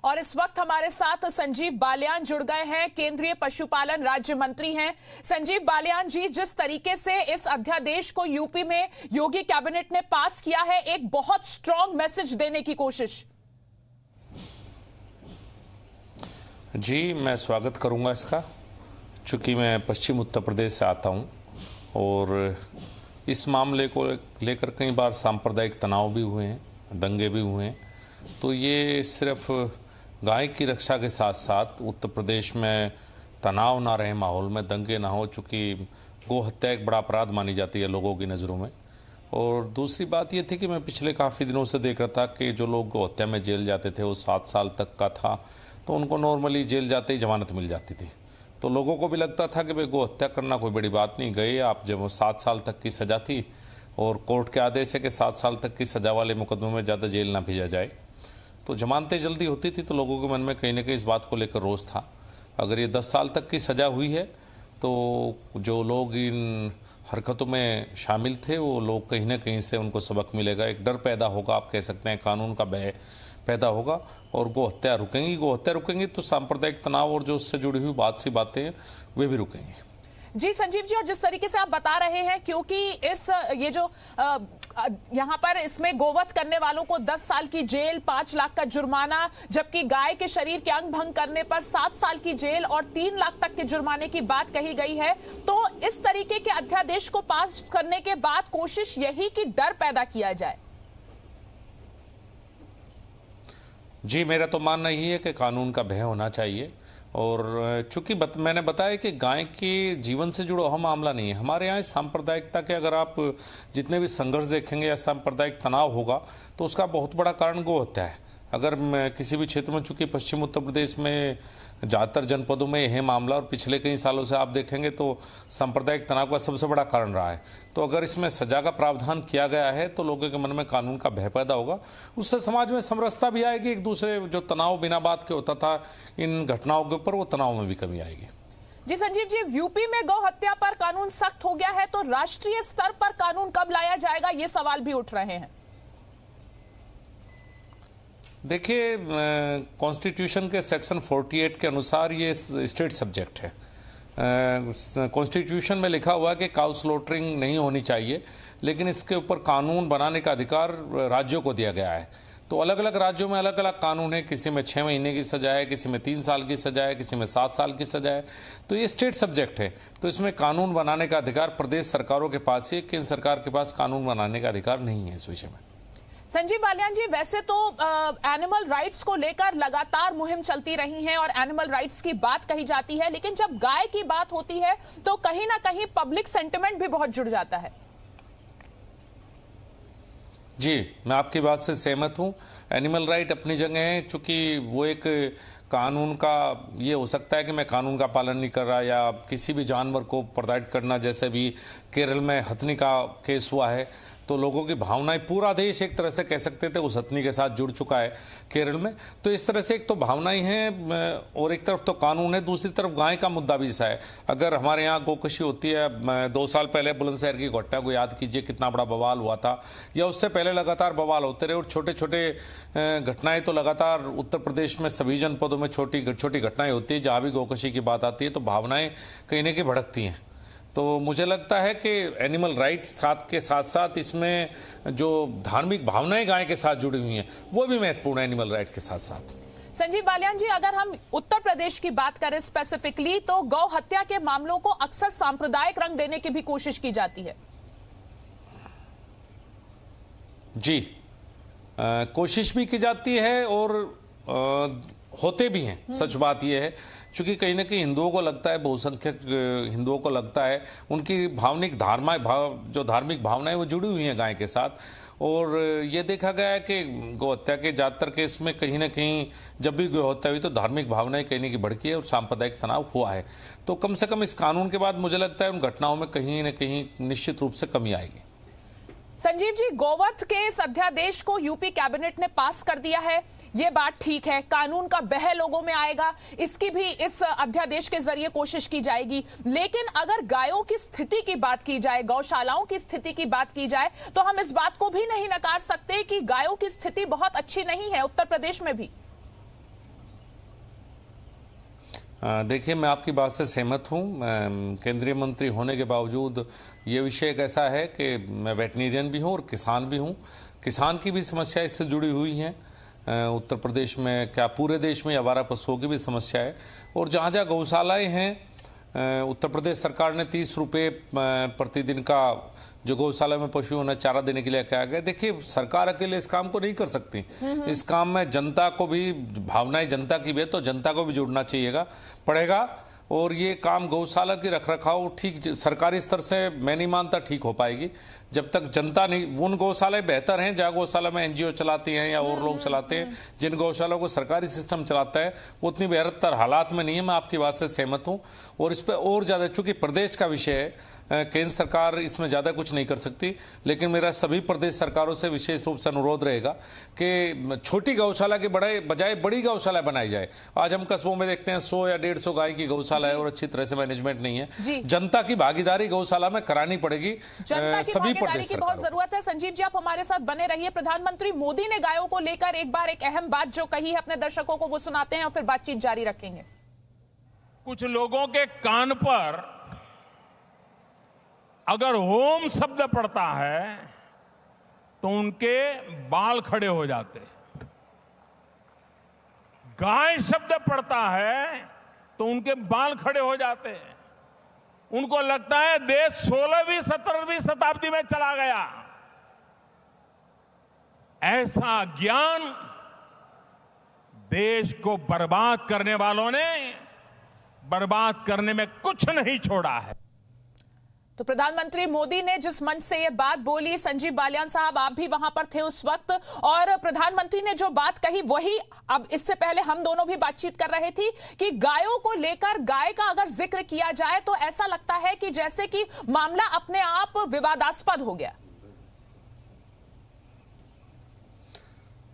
और इस वक्त हमारे साथ संजीव बालियान जुड़ गए हैं, केंद्रीय पशुपालन राज्य मंत्री हैं। संजीव बालियान जी, जिस तरीके से इस अध्यादेश को यूपी में योगी कैबिनेट ने पास किया है, एक बहुत स्ट्रांग मैसेज देने की कोशिश। जी, मैं स्वागत करूंगा इसका, चूंकि मैं पश्चिम उत्तर प्रदेश से आता हूं और इस मामले को लेकर कई बार सांप्रदायिक तनाव भी हुए हैं, दंगे भी हुए हैं। तो ये सिर्फ गाय की रक्षा के साथ साथ उत्तर प्रदेश में तनाव ना रहे, माहौल में दंगे ना हो, चूँकि गौ हत्या एक बड़ा अपराध मानी जाती है लोगों की नज़रों में। और दूसरी बात ये थी कि मैं पिछले काफ़ी दिनों से देख रहा था कि जो लोग गौ हत्या में जेल जाते थे वो 7 साल तक का था, तो उनको नॉर्मली जेल जाते ही जमानत मिल जाती थी। तो लोगों को भी लगता था कि भाई गौ हत्या करना कोई बड़ी बात नहीं, गए आप, जब वो 7 साल तक की सज़ा थी और कोर्ट के आदेश है कि 7 साल तक की सज़ा वाले मुकदमे में ज़्यादा जेल ना भेजा जाए, तो जमानतें जल्दी होती थी। तो लोगों के मन में कहीं ना कहीं इस बात को लेकर रोष था। अगर ये 10 साल तक की सज़ा हुई है तो जो लोग इन हरकतों में शामिल थे वो लोग कहीं ना कहीं से उनको सबक मिलेगा, एक डर पैदा होगा, आप कह सकते हैं कानून का भय पैदा होगा और गौ हत्या रुकेंगी। गौ हत्या रुकेंगी तो सांप्रदायिक तनाव और जो उससे जुड़ी हुई बातें हैं वे भी रुकेंगी। जी संजीव जी, और जिस तरीके से आप बता रहे हैं, क्योंकि ये जो यहाँ पर इसमें गोवध करने वालों को 10 साल की जेल, 5 लाख का जुर्माना, जबकि गाय के शरीर के अंग भंग करने पर 7 साल की जेल और 3 लाख तक के जुर्माने की बात कही गई है। तो इस तरीके के अध्यादेश को पास करने के बाद कोशिश यही कि डर पैदा किया जाए। जी, मेरा तो मानना यही है कि कानून का भय होना चाहिए। और चूंकि मैंने बताया कि गाय के जीवन से जुड़ा हुआ मामला नहीं है हमारे यहाँ। सांप्रदायिकता के अगर आप जितने भी संघर्ष देखेंगे या सांप्रदायिक तनाव होगा तो उसका बहुत बड़ा कारण गौ हत्या है। अगर किसी भी क्षेत्र में, चूंकि पश्चिम उत्तर प्रदेश में ज़्यादातर जनपदों में यह मामला और पिछले कई सालों से आप देखेंगे तो सांप्रदायिक तनाव का सबसे बड़ा कारण रहा है। तो अगर इसमें सजा का प्रावधान किया गया है तो लोगों के मन में कानून का भय पैदा होगा, उससे समाज में समरसता भी आएगी। एक दूसरे जो तनाव बिना बात के होता था इन घटनाओं के ऊपर, वो तनाव में भी कमी आएगी। जी संजीव जी, यूपी में गौ हत्या पर कानून सख्त हो गया है, तो राष्ट्रीय स्तर पर कानून कब लाया जाएगा, ये सवाल भी उठ रहे हैं। देखिए, कॉन्स्टिट्यूशन के सेक्शन 48 के अनुसार ये स्टेट सब्जेक्ट है। कॉन्स्टिट्यूशन में लिखा हुआ है कि काउ स्लॉटरिंग नहीं होनी चाहिए, लेकिन इसके ऊपर कानून बनाने का अधिकार राज्यों को दिया गया है। तो अलग अलग राज्यों में अलग अलग कानून है, किसी में 6 महीने की सजा है, किसी में 3 साल की सजा है, किसी में 7 साल की सजा है। तो ये स्टेट सब्जेक्ट है, तो इसमें कानून बनाने का अधिकार प्रदेश सरकारों के पास ही है। केंद्र सरकार के पास कानून बनाने का अधिकार नहीं है इस विषय में। संजीव बालियान जी, वैसे तो एनिमल राइट्स को लेकर लगातार मुहिम चलती रही है और एनिमल राइट्स की बात कही जाती है, लेकिन जब गाय की बात होती है तो कहीं ना कहीं पब्लिक सेंटिमेंट भी बहुत जुड़ जाता है। जी, मैं आपकी बात से सहमत हूं। एनिमल राइट अपनी जगह है, चूंकि वो एक कानून का, ये हो सकता है कि मैं कानून का पालन नहीं कर रहा या किसी भी जानवर को प्रोटेक्ट करना, जैसे भी केरल में हथनी का केस हुआ है तो लोगों की भावनाएं, पूरा देश एक तरह से कह सकते थे उस हथनी के साथ जुड़ चुका है केरल में। तो इस तरह से एक तो भावनाएं हैं और एक तरफ तो कानून है, दूसरी तरफ गाय का मुद्दा भी ऐसा है। अगर हमारे यहाँ गोकशी होती है, 2 साल पहले बुलंदशहर की घटना को याद कीजिए, कितना बड़ा बवाल हुआ था, या उससे पहले लगातार बवाल होते रहे और छोटे छोटे घटनाएं तो लगातार उत्तर प्रदेश में सभी जनपदों में छोटी छोटी घटनाएं होती है। जहाँ भी गोकशी की बात आती है तो भावनाएं कहीं ना कहीं भड़कती हैं। तो मुझे लगता है कि एनिमल राइट के साथ साथ इसमें जो धार्मिक भावनाएं गाय के साथ जुड़ी हुई हैं वो भी महत्वपूर्ण है एनिमल राइट के साथ साथ। संजीव बालियान जी, अगर हम उत्तर प्रदेश की बात करें स्पेसिफिकली, तो गौ हत्या के मामलों को अक्सर सांप्रदायिक रंग देने की भी कोशिश की जाती है। जी, कोशिश भी की जाती है और होते भी हैं। सच बात यह है, क्योंकि कहीं ना कहीं हिंदुओं को लगता है, बहुसंख्यक हिंदुओं को लगता है, उनकी धार्मिक भावनाएं वो जुड़ी हुई हैं गाय के साथ। और ये देखा गया है कि गौ हत्या के ज़्यादातर केस में कहीं ना कहीं जब भी गौ हत्या हुई तो धार्मिक भावनाएं कहीं ना कहीं भड़की है और सांप्रदायिक तनाव हुआ है। तो कम से कम इस कानून के बाद मुझे लगता है उन घटनाओं में कहीं ना कहीं निश्चित रूप से कमी आएगी। संजीव जी, गोवध के इस अध्यादेश को यूपी कैबिनेट ने पास कर दिया है, ये बात ठीक है, कानून का बह लोगों में आएगा, इसकी भी इस अध्यादेश के जरिए कोशिश की जाएगी। लेकिन अगर गायों की स्थिति की बात की जाए, गौशालाओं की स्थिति की बात की जाए, तो हम इस बात को भी नहीं नकार सकते कि गायों की स्थिति बहुत अच्छी नहीं है उत्तर प्रदेश में भी। देखिए, मैं आपकी बात से सहमत हूँ। मैं केंद्रीय मंत्री होने के बावजूद ये विषय एक ऐसा है कि मैं वेटनेरियन भी हूँ और किसान भी हूँ। किसान की भी समस्या इससे जुड़ी हुई हैं। उत्तर प्रदेश में क्या पूरे देश में आवारा पशुओं की भी समस्या है। और जहाँ जहाँ गौशालाएँ हैं, उत्तर प्रदेश सरकार ने 30 रुपये प्रतिदिन का जो गौशाला में पशुओं ने चारा देने के लिए कहा गया। देखिए, सरकार अकेले इस काम को नहीं कर सकती। इस काम में जनता को भी, भावनाएं जनता की भी है, तो जनता को भी जुड़ना चाहिएगा पड़ेगा। और ये काम गौशाला की रखरखाव ठीक सरकारी स्तर से मैं नहीं मानता ठीक हो पाएगी जब तक जनता नहीं। उन गौशालाएं बेहतर हैं जहाँ गौशाला में एनजीओ चलाती हैं या और लोग चलाते हैं। जिन गौशालों को सरकारी सिस्टम चलाता है वो उतनी बेहतर हालात में नहीं है। मैं आपकी बात से सहमत हूँ। और इस पर और ज़्यादा, चूंकि प्रदेश का विषय है, केंद्र सरकार इसमें ज़्यादा कुछ नहीं कर सकती। लेकिन मेरा सभी प्रदेश सरकारों से विशेष रूप से अनुरोध रहेगा कि छोटी गौशाला के बजाय बड़ी गौशाला बनाई जाए। आज हम कस्बों में देखते हैं 100 या 150 गाय की गौशाला है और अच्छी तरह से मैनेजमेंट नहीं है। जनता की भागीदारी गौशाला में करानी पड़ेगी। सभी प्रदेश की बहुत जरूरत है। संजीव जी, आप हमारे साथ बने रहिए। प्रधानमंत्री मोदी ने गायों को लेकर एक बार एक अहम बात जो कही है अपने दर्शकों को, वो सुनाते हैं और फिर बातचीत जारी रखेंगे। कुछ लोगों के कान पर अगर होम शब्द पड़ता है तो उनके बाल खड़े हो जाते। गाय शब्द पड़ता है तो उनके बाल खड़े हो जाते हैं। उनको लगता है देश 16वीं 17वीं शताब्दी में चला गया। ऐसा ज्ञान देश को बर्बाद करने वालों ने बर्बाद करने में कुछ नहीं छोड़ा है। तो प्रधानमंत्री मोदी ने जिस मंच से ये बात बोली, संजीव बालियान साहब आप भी वहां पर थे उस वक्त, और प्रधानमंत्री ने जो बात कही वही अब इससे पहले हम दोनों भी बातचीत कर रहे थी कि गायों को लेकर, गाय का अगर जिक्र किया जाए तो ऐसा लगता है कि जैसे कि मामला अपने आप विवादास्पद हो गया।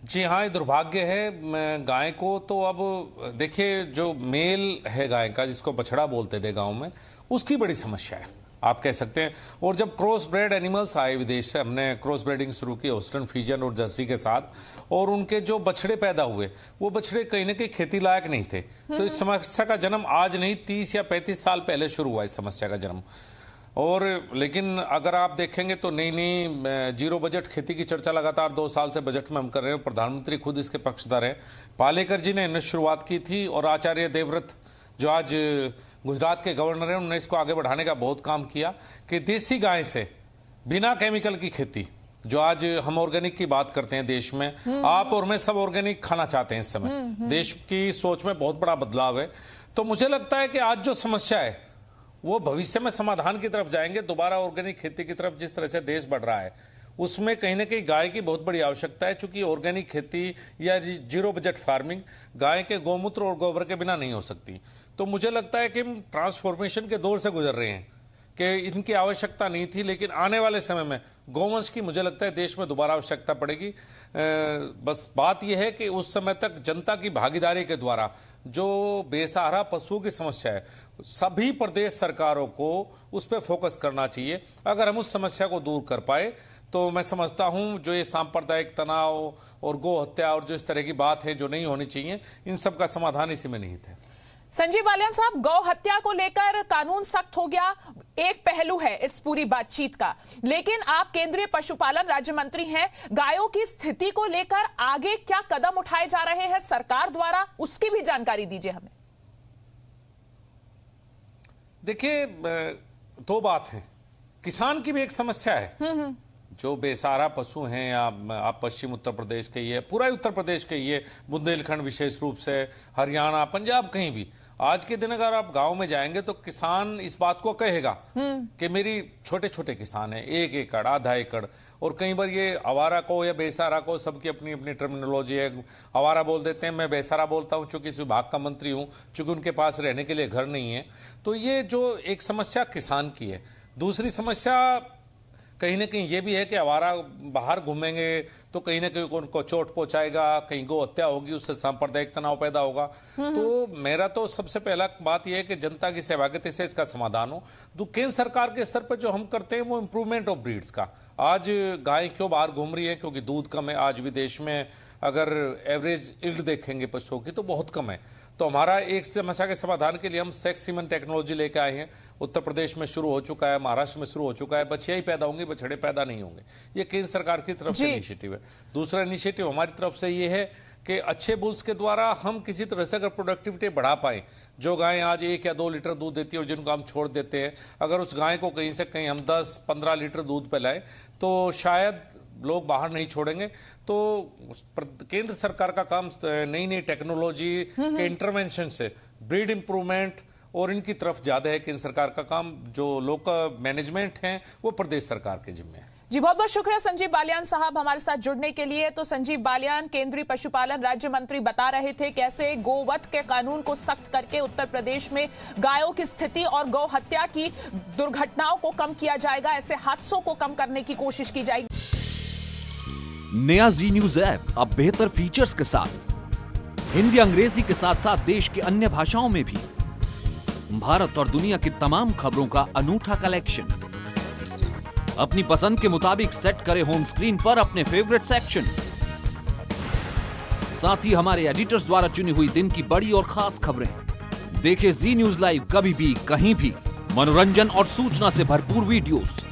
जी हाँ, ये दुर्भाग्य है। गाय को तो अब देखिए, जो मेल है गाय का, जिसको बछड़ा बोलते थे गांव में, उसकी बड़ी समस्या है आप कह सकते हैं। और जब क्रॉस ब्रेड एनिमल्स आए विदेश से, हमने क्रॉस ब्रेडिंग शुरू की होस्टन फ्रीजियन और जर्सी के साथ, और उनके जो बछड़े पैदा हुए वो बछड़े कहीं ना कहीं खेती लायक नहीं थे। तो इस समस्या का जन्म आज नहीं, 30 या 35 साल पहले शुरू हुआ इस समस्या का जन्म। और लेकिन अगर आप देखेंगे तो नई जीरो बजट खेती की चर्चा लगातार 2 साल से बजट में हम कर रहे हैं। प्रधानमंत्री खुद इसके पक्षधर हैं। पालेकर जी ने इन्हें शुरुआत की थी और आचार्य देवव्रत जो आज गुजरात के गवर्नर हैं, उन्होंने इसको आगे बढ़ाने का बहुत काम किया कि देसी गाय से बिना केमिकल की खेती, जो आज हम ऑर्गेनिक की बात करते हैं देश में, आप और मैं सब ऑर्गेनिक खाना चाहते हैं इस समय। देश की सोच में बहुत बड़ा बदलाव है। तो मुझे लगता है कि आज जो समस्या है वो भविष्य में समाधान की तरफ जाएंगे। दोबारा ऑर्गेनिक खेती की तरफ जिस तरह से देश बढ़ रहा है उसमें कहीं ना कहीं गाय की बहुत बड़ी आवश्यकता है। चूंकि ऑर्गेनिक खेती या जीरो बजट फार्मिंग गाय के गौमूत्र और गोबर के बिना नहीं हो सकती। तो मुझे लगता है कि हम ट्रांसफॉर्मेशन के दौर से गुजर रहे हैं कि इनकी आवश्यकता नहीं थी, लेकिन आने वाले समय में गौवंश की मुझे लगता है देश में दोबारा आवश्यकता पड़ेगी। बस बात यह है कि उस समय तक जनता की भागीदारी के द्वारा जो बेसहारा पशुओं की समस्या है, सभी प्रदेश सरकारों को उस पर फोकस करना चाहिए। अगर हम उस समस्या को दूर कर पाए तो मैं समझता हूं जो ये सांप्रदायिक तनाव और गौ हत्या और जो इस तरह की बात है जो नहीं होनी चाहिए, इन सब का समाधान इसी में निहित है। संजीव बालियान साहब, गौ हत्या को लेकर कानून सख्त हो गया, एक पहलू है इस पूरी बातचीत का, लेकिन आप केंद्रीय पशुपालन राज्य मंत्री हैं। गायों की स्थिति को लेकर आगे क्या कदम उठाए जा रहे हैं सरकार द्वारा, उसकी भी जानकारी दीजिए हमें। देखिए, 2 बात है। किसान की भी एक समस्या है। जो बेसहारा पशु हैं, आप पश्चिम उत्तर प्रदेश के ये, पूरा उत्तर प्रदेश के ये, बुंदेलखंड विशेष रूप से, हरियाणा, पंजाब, कहीं भी आज के दिन अगर आप गांव में जाएंगे तो किसान इस बात को कहेगा कि मेरी छोटे छोटे किसान हैं, 1 एकड़, आधा एकड़। और कई बार ये आवारा को या बेसहारा को, सबकी अपनी अपनी टर्मिनोलॉजी है। आवारा बोल देते हैं, मैं बेसहारा बोलता हूं चूंकि इस विभाग का मंत्री हूं, चूंकि उनके पास रहने के लिए घर नहीं है। तो ये जो एक समस्या किसान की है। दूसरी समस्या कहीं ना कहीं ये भी है कि आवारा बाहर घूमेंगे तो कहीं ना कहीं उनको चोट पहुंचाएगा, कहीं गौ हत्या होगी, उससे सांप्रदायिक तनाव पैदा होगा। तो मेरा तो सबसे पहला बात यह है कि जनता की सहभागिता से इसका समाधान हो। केंद्र सरकार के स्तर पर जो हम करते हैं वो इम्प्रूवमेंट ऑफ ब्रीड्स का। आज गाय क्यों बाहर घूम रही है? क्योंकि दूध कम है। आज भी देश में अगर एवरेज इल्ड देखेंगे पशुओं की तो बहुत कम है। तो हमारा एक समस्या के समाधान के लिए हम सेक्स सीमन टेक्नोलॉजी लेके आए हैं। उत्तर प्रदेश में शुरू हो चुका है, महाराष्ट्र में शुरू हो चुका है। बछिया ही पैदा होंगे, बछड़े पैदा नहीं होंगे। ये केंद्र सरकार की तरफ से इनिशिएटिव है। दूसरा इनिशिएटिव हमारी तरफ से ये है कि अच्छे बुल्स के द्वारा हम किसी तरह से अगर प्रोडक्टिविटी बढ़ा पाएं, जो गाय आज 1 या 2 लीटर दूध देती है और जिनको हम छोड़ देते हैं, अगर उस गाय को कहीं से कहीं हम 10-15 लीटर दूध पिलाएं तो शायद लोग बाहर नहीं छोड़ेंगे। तो केंद्र सरकार का काम नई नई टेक्नोलॉजी के इंटरवेंशन से ब्रीड इंप्रूवमेंट और इनकी तरफ ज्यादा है। केंद्र सरकार का काम, जो लोकल मैनेजमेंट है वो प्रदेश सरकार के जिम्मे है। जी बहुत बहुत शुक्रिया संजीव बालियान साहब हमारे साथ जुड़ने के लिए। तो संजीव बालियान केंद्रीय पशुपालन राज्य मंत्री बता रहे थे कैसे गोवध के कानून को सख्त करके उत्तर प्रदेश में गायों की स्थिति और गौ हत्या की दुर्घटनाओं को कम किया जाएगा, ऐसे हादसों को कम करने की कोशिश की जाएगी। नया जी न्यूज ऐप अब बेहतर फीचर्स के साथ हिंदी अंग्रेजी के साथ साथ देश की अन्य भाषाओं में भी भारत और दुनिया की तमाम खबरों का अनूठा कलेक्शन। अपनी पसंद के मुताबिक सेट करें होम स्क्रीन पर अपने फेवरेट सेक्शन। साथ ही हमारे एडिटर्स द्वारा चुनी हुई दिन की बड़ी और खास खबरें। देखें जी न्यूज लाइव कभी भी कहीं भी। मनोरंजन और सूचना से भरपूर वीडियोस,